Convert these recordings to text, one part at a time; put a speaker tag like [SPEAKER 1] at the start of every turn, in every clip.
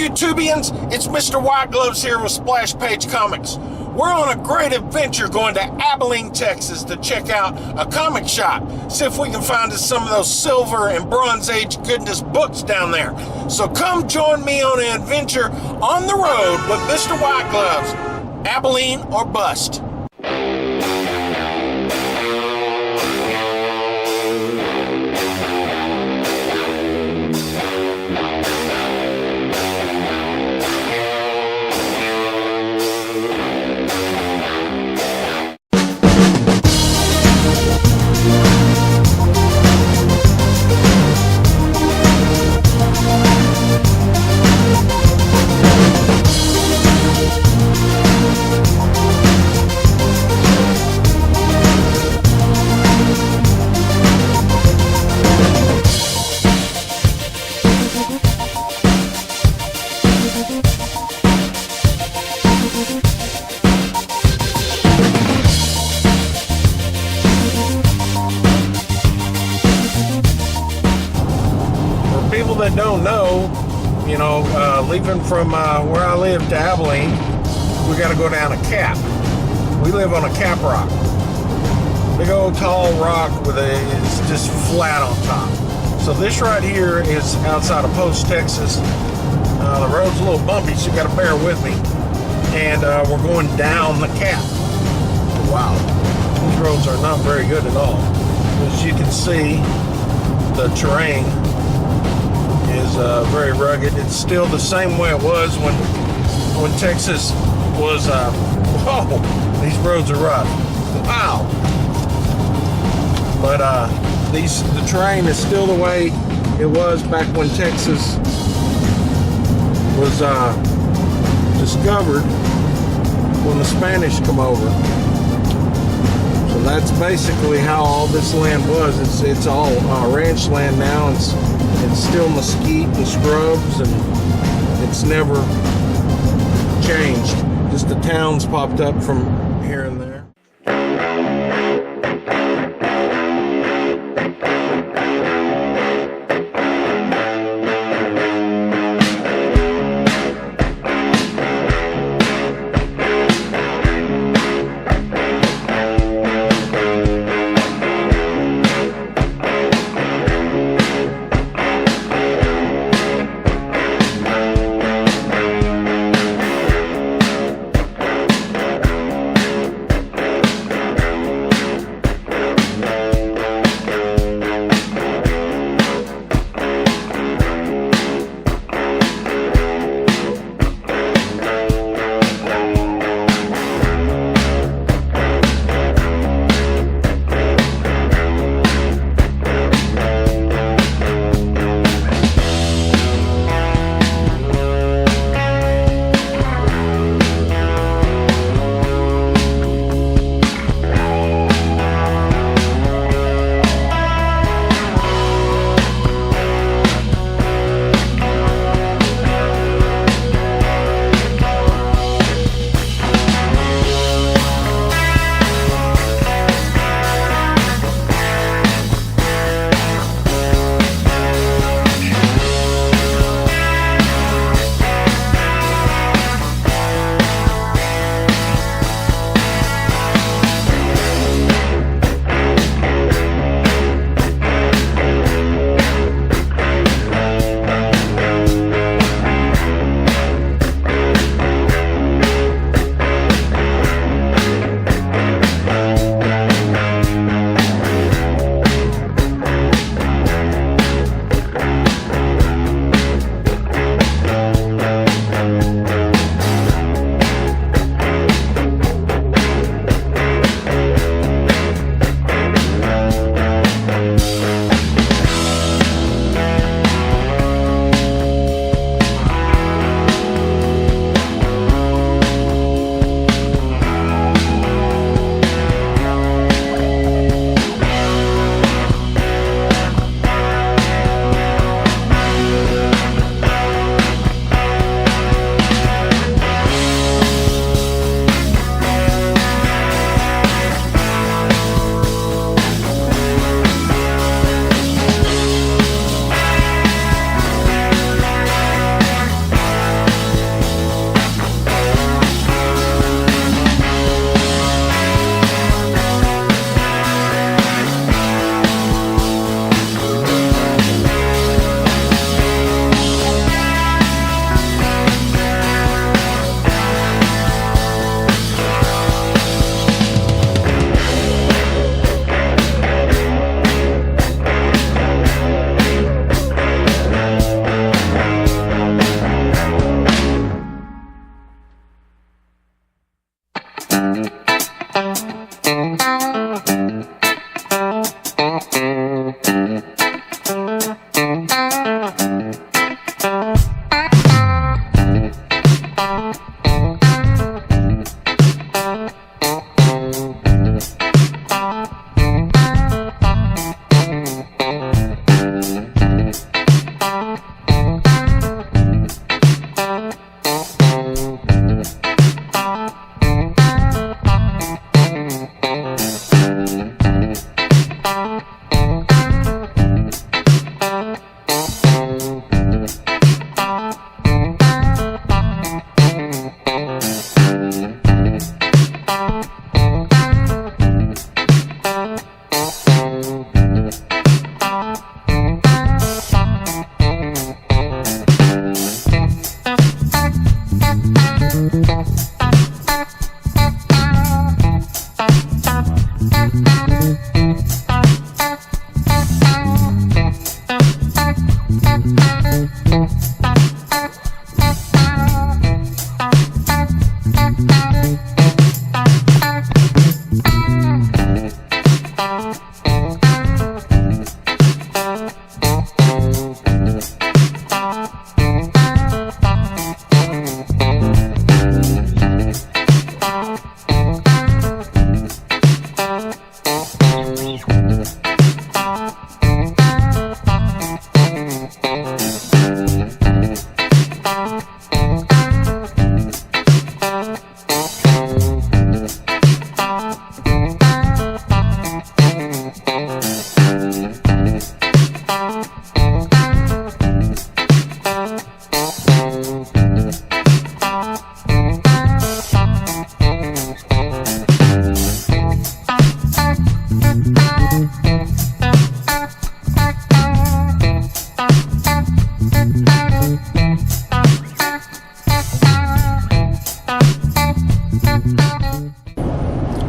[SPEAKER 1] YouTubians, it's Mr. White Gloves here with Splash Page Comics. We're on a great adventure going to Abilene, Texas to check out a comic shop. See if we can find us some of those Silver and Bronze Age goodness books down there. So come join me on an adventure on the road with Mr. White Gloves. Abilene or bust. People that don't know, leaving from where I live to Abilene, we got to go down a cap. We live on a cap rock. Big old tall rock it's just flat on top. So this right here is outside of Post, Texas. The road's a little bumpy, so you got to bear with me. And we're going down the cap. Wow, these roads are not very good at all. As you can see, the terrain is very rugged. It's still the same way it was when Texas was whoa, these roads are rough. Wow. But the terrain is still the way it was back when Texas was discovered, when the Spanish come over. So that's basically how all this land was. It's all ranch land now. It's still mesquite and scrubs, and it's never changed. Just the towns popped up from here and there.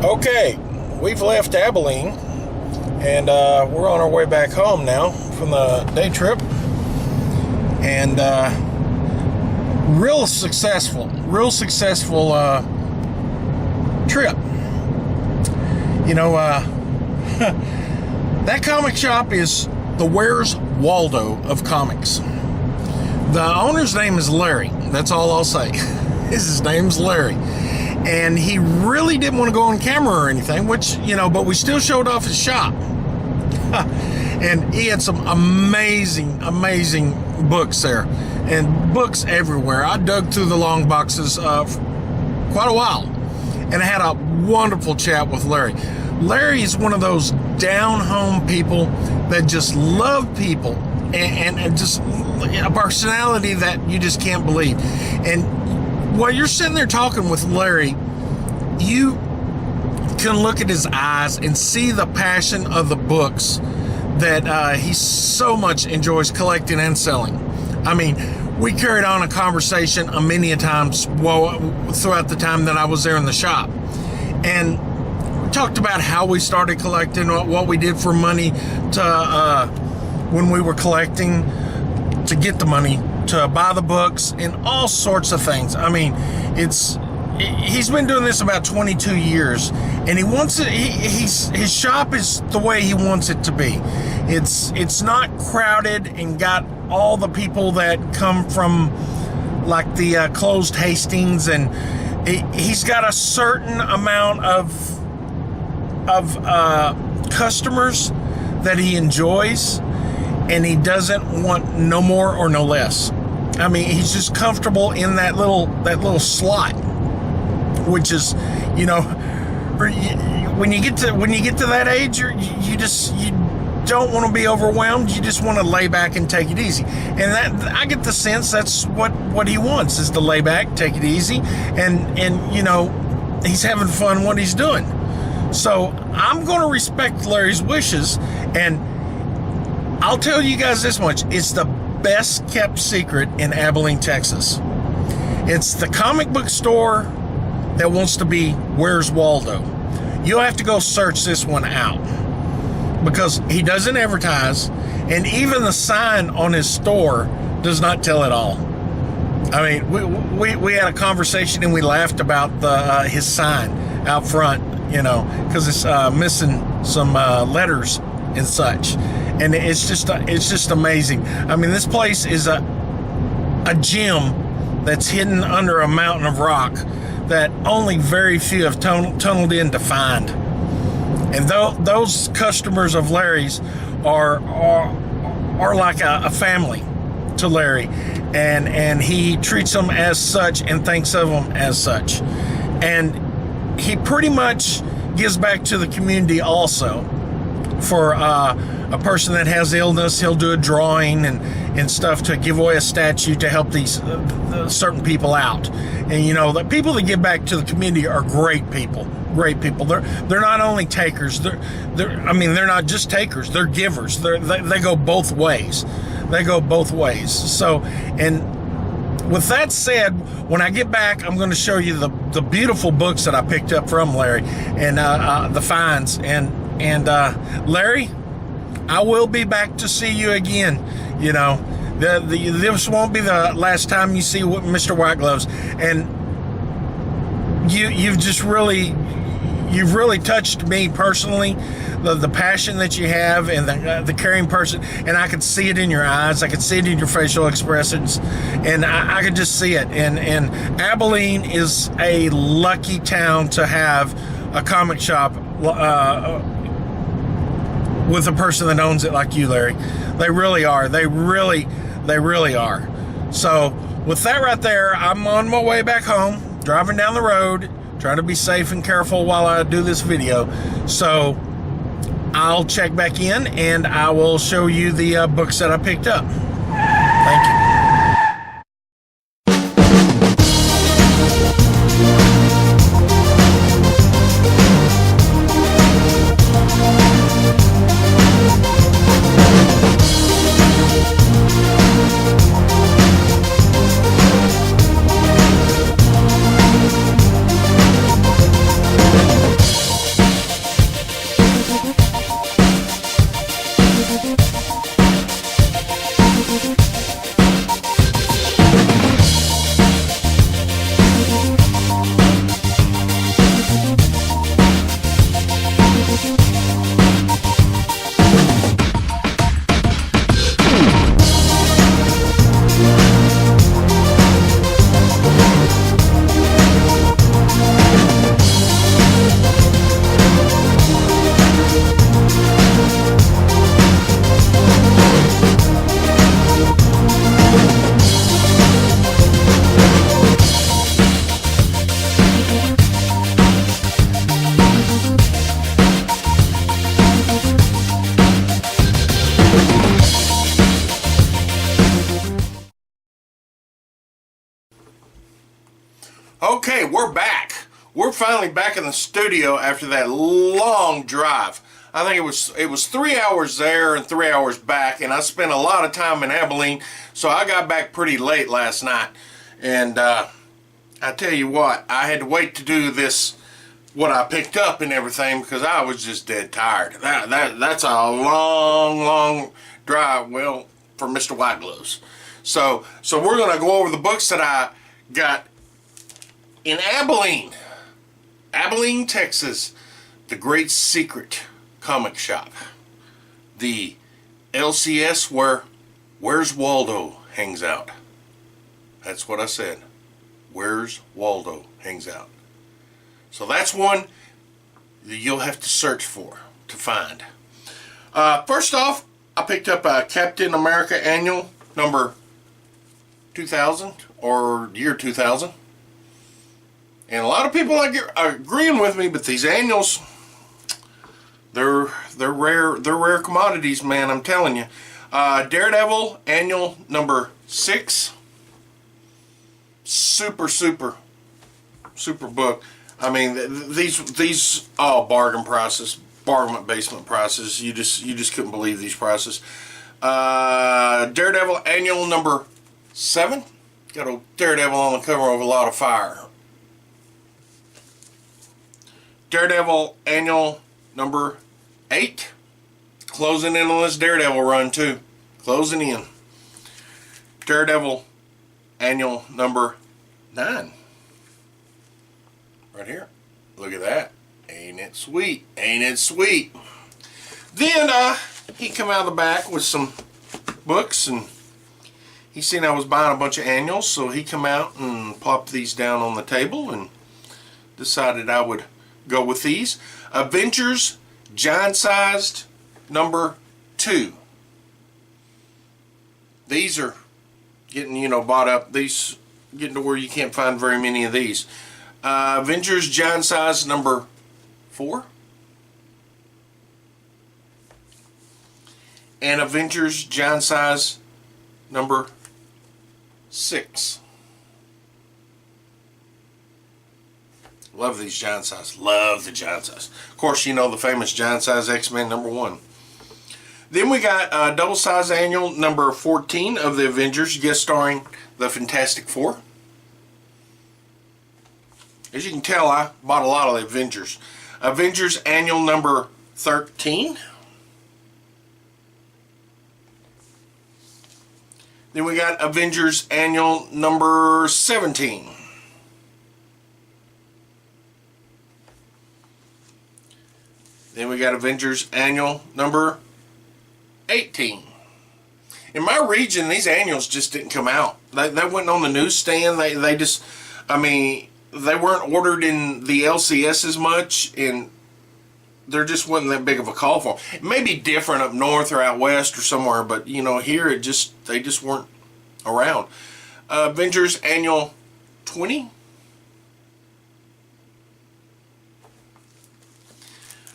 [SPEAKER 1] Okay, we've left Abilene, and we're on our way back home now from the day trip. And real successful trip. You know, that comic shop is the Where's Waldo of comics. The owner's name is Larry. That's all I'll say. His name's Larry. And he really didn't want to go on camera or anything, which, you know, but we still showed off his shop. And he had some amazing books there, and books everywhere. I dug through the long boxes for quite a while, and I had a wonderful chat with Larry. Larry is one of those down-home people that just love people, and just a personality that you just can't believe. And while you're sitting there talking with Larry, you can look at his eyes and see the passion of the books that he so much enjoys collecting and selling. I mean, we carried on a conversation many a times throughout the time that I was there in the shop. And we talked about how we started collecting, what we did for money to when we were collecting, to get the money to buy the books, and all sorts of things. I mean, he's been doing this about 22 years, and he wants it. His shop is the way he wants it to be. It's not crowded and got all the people that come from like the closed Hastings, and he's got a certain amount of customers that he enjoys, and he doesn't want no more or no less. I mean, he's just comfortable in that little slot, which is, you know, when you get to that age, you don't want to be overwhelmed. You just want to lay back and take it easy. And that, I get the sense that's what he wants, is to lay back, take it easy, and you know, he's having fun what he's doing. So I'm going to respect Larry's wishes, and I'll tell you guys this much: it's the best kept secret in Abilene, Texas. It's the comic book store that wants to be Where's Waldo. You'll have to go search this one out, because he doesn't advertise, and even the sign on his store does not tell it all. I mean, we had a conversation and we laughed about his sign out front, you know, because it's missing some letters and such. And it's just amazing. I mean, this place is a gem that's hidden under a mountain of rock that only very few have tunneled in to find. And those customers of Larry's are like a family to Larry, and he treats them as such and thinks of them as such. And he pretty much gives back to the community also. For a person that has illness, he'll do a drawing and stuff to give away a statue to help these certain people out. And you know, the people that give back to the community are great people. They're not only takers. They're not just takers. They're givers. They go both ways. So, and with that said, when I get back, I'm going to show you the beautiful books that I picked up from Larry, and the finds. And Larry, I will be back to see you again. You know, this won't be the last time you see Mr. White Gloves. And you've really touched me personally. The passion that you have, and the caring person, and I could see it in your eyes. I could see it in your facial expressions, and I could just see it. And Abilene is a lucky town to have a comic shop with a person that owns it like you, Larry. They really are. They really are. So with that right there, I'm on my way back home, driving down the road, trying to be safe and careful while I do this video. So I'll check back in, and I will show you the books that I picked up. Thank you. Okay, we're back. We're finally back in the studio after that long drive. I think it was 3 hours there and 3 hours back, and I spent a lot of time in Abilene, so I got back pretty late last night. And I tell you what, I had to wait to do this, what I picked up and everything, because I was just dead tired. That's a long drive, well, for Mr. White Gloves. So we're gonna go over the books that I got in Abilene, Texas, the Great Secret Comic Shop, the LCS where Where's Waldo hangs out. That's what I said. Where's Waldo hangs out. So that's one that you'll have to search for to find. First off, I picked up a Captain America Annual number 2000 or year 2000. And a lot of people are agreeing with me, but these annuals, they're rare commodities, man. I'm telling you. Daredevil Annual number 6. Super book. I mean, these all bargain prices, bargain basement prices. You just couldn't believe these prices. Daredevil Annual number 7. Got a Daredevil on the cover of A Lot of Fire. Daredevil Annual number 8. Closing in on this Daredevil run too. Closing in. Daredevil Annual number 9. Right here. Look at that. Ain't it sweet? Ain't it sweet? Then he come out of the back with some books, and he seen I was buying a bunch of annuals, so he come out and plopped these down on the table and decided I would go with these. Avengers giant-sized number 2. These are getting, bought up. These getting to where you can't find very many of these. Avengers giant-sized number 4. And Avengers giant-size number 6. Love these giant size. Love the giant size. Of course, the famous giant size X-Men number 1. Then we got double size annual number 14 of the Avengers, guest starring the Fantastic Four. As you can tell, I bought a lot of the Avengers. Avengers annual number 13. Then we got Avengers annual number 17. Then we got Avengers Annual number 18. In my region, these annuals just didn't come out. They went on the newsstand. They just, they weren't ordered in the LCS as much, and there just wasn't that big of a call for them. It may be different up north or out west or somewhere, but here they just weren't around. Avengers Annual 20.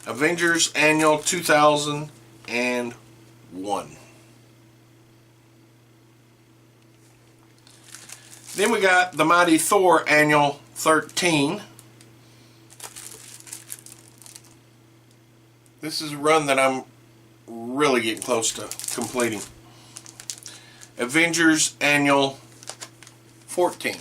[SPEAKER 1] Avengers Annual 2001. Then we got the Mighty Thor Annual 13. This is a run that I'm really getting close to completing. Avengers Annual 14.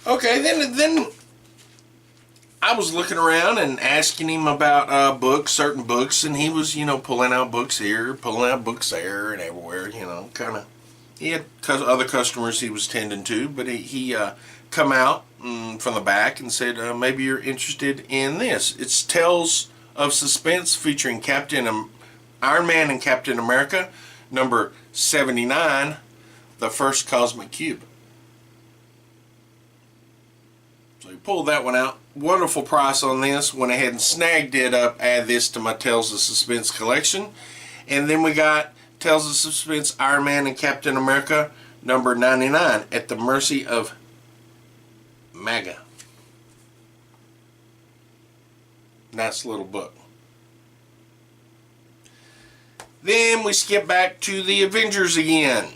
[SPEAKER 1] Okay, then I was looking around and asking him about books, certain books, and he was, pulling out books here, pulling out books there, and everywhere, kind of. He had other customers he was tending to, but he come out from the back and said, maybe you're interested in this. It's Tales of Suspense featuring Iron Man and Captain America, number 79, The First Cosmic Cube. So he pulled that one out. Wonderful price on this. Went ahead and snagged it up. Add this to my Tales of Suspense collection. And then we got Tales of Suspense Iron Man and Captain America number 99 at the mercy of MAGA. Nice little book. Then we skip back to the Avengers again.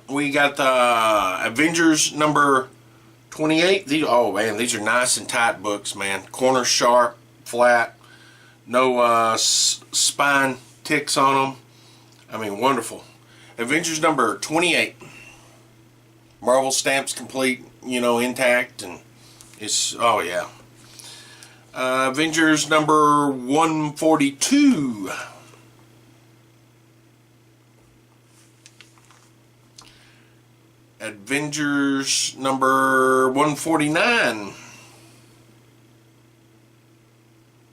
[SPEAKER 1] We got the Avengers number 28. Oh man, these are nice and tight books, man. Corners sharp, flat, no spine ticks on them. I mean, wonderful. Avengers number 28. Marvel stamps complete, you know, intact, and it's, oh yeah. Avengers number 142. Avengers number 149.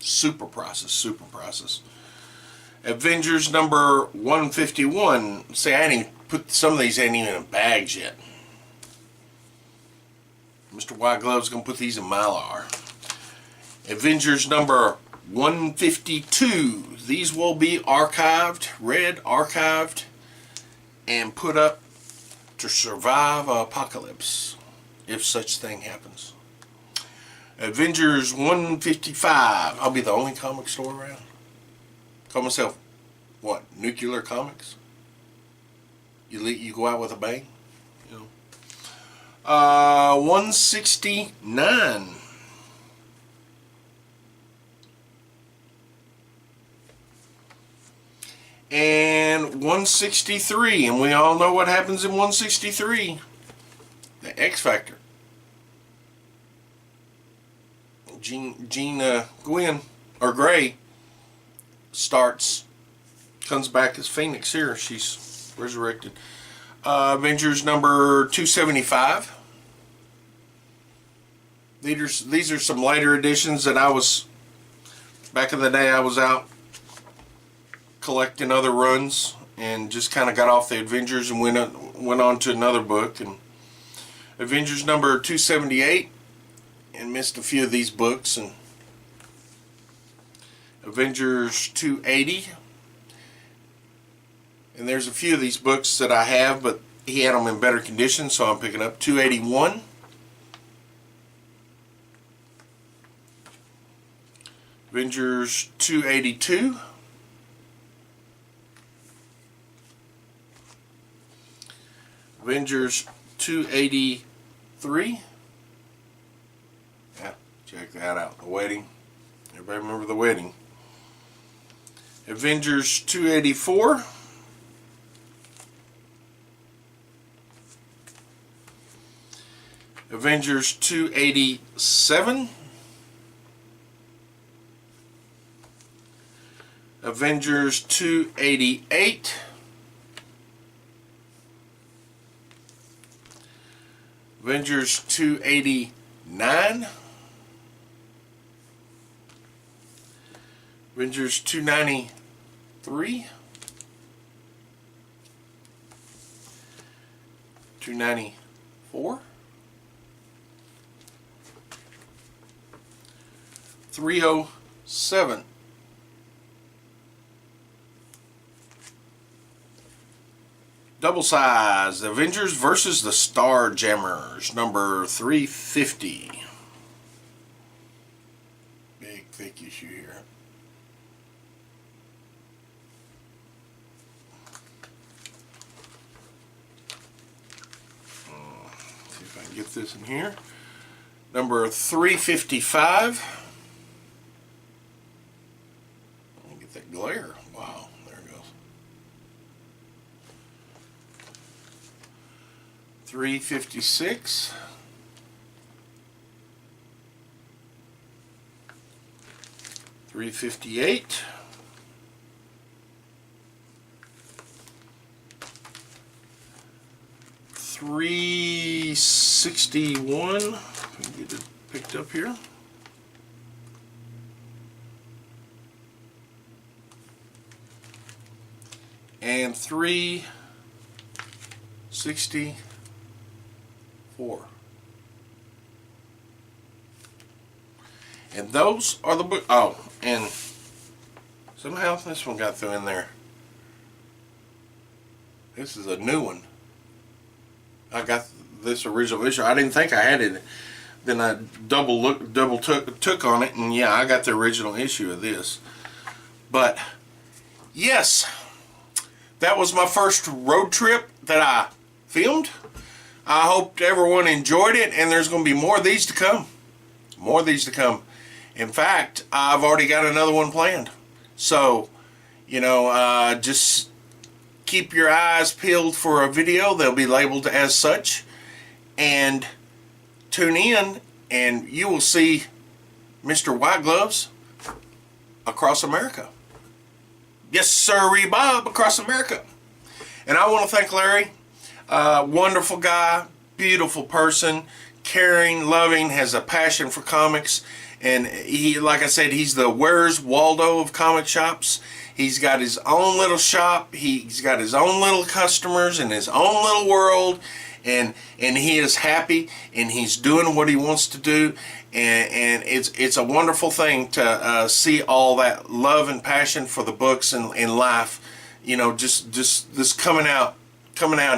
[SPEAKER 1] Super process. Avengers number 151. See, I ain't even put, some of these ain't even in bags yet. Mr. White Glove's gonna put these in Mylar. Avengers number 152. These will be archived, read, archived, and put up to survive apocalypse, if such thing happens. Avengers 155. I'll be the only comic store around. Call myself, what, Nuclear Comics? You go out with a bang? You know. 169. And 163, and we all know what happens in 163. The X Factor. Jean Gwen, or Grey, comes back as Phoenix here. She's resurrected. Avengers number 275. These are some later editions that back in the day I was out collecting other runs and just kind of got off the Avengers and went on to another book. And Avengers number 278, and missed a few of these books. And Avengers 280, and there's a few of these books that I have, but he had them in better condition, so I'm picking up 281. Avengers 282. Avengers 283. Yeah, check that out. The Wedding. Everybody remember The Wedding. Avengers 284. Avengers 287. Avengers 288. Avengers 289. Avengers 293. 294. 307. Double size, Avengers versus the Star Jammers, number 350. Big, thick issue here. See if I can get this in here. Number 355. Let me get that glare. Wow, there it goes. 356. 358. 361. Let me get it picked up here. And 364. And those are the book. Oh, and somehow this one got through in there. This is a new one. I got this original issue. I didn't think I had it. Then I took on it, and yeah, I got the original issue of this. But yes, that was my first road trip that I filmed. I hope everyone enjoyed it, and there's going to be more of these to come. More of these to come. In fact, I've already got another one planned. So, just keep your eyes peeled for a video. They'll be labeled as such. And tune in, and you will see Mr. White Gloves across America. Yes, sirree, Bob, across America. And I want to thank Larry. Wonderful guy, beautiful person, caring, loving, has a passion for comics. And he, like I said, he's the Where's Waldo of comic shops. He's got his own little shop. He's got his own little customers and his own little world. And he is happy, and he's doing what he wants to do. And it's a wonderful thing to see all that love and passion for the books and life, just coming out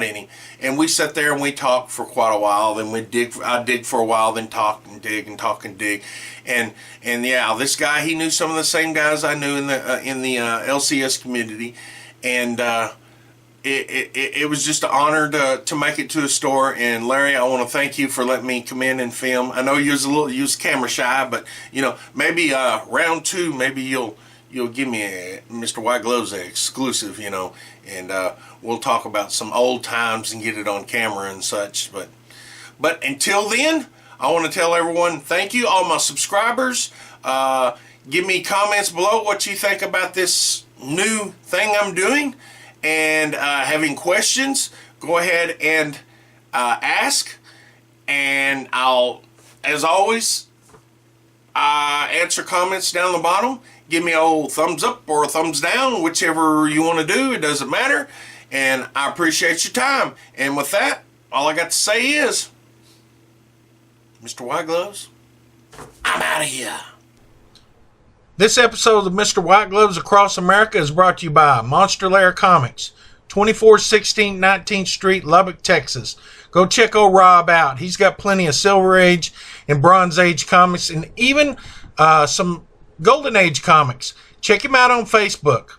[SPEAKER 1] in him. And we sat there and we talked for quite a while. Then I dig for a while, then talk and dig and talk and dig. And yeah, this guy, he knew some of the same guys I knew in the LCS community, and it was just an honor to make it to a store. And Larry, I want to thank you for letting me come in and film. I know you was camera shy, but maybe round 2, maybe you'll give me Mr. White Gloves exclusive, and we'll talk about some old times and get it on camera and such. But until then, I want to tell everyone thank you, all my subscribers. Give me comments below what you think about this new thing I'm doing. And having questions, go ahead and ask, and I'll, as always, answer comments down the bottom. Give me a old thumbs up or a thumbs down, whichever you want to do. It doesn't matter, and I appreciate your time. And with that, all I got to say is, Mr. White Gloves, I'm out of here. This episode of Mr. White Gloves Across America is brought to you by Monster Lair Comics, 2416 19th Street, Lubbock, Texas. Go check old Rob out. He's got plenty of Silver Age and Bronze Age comics, and even some Golden Age comics. Check him out on Facebook.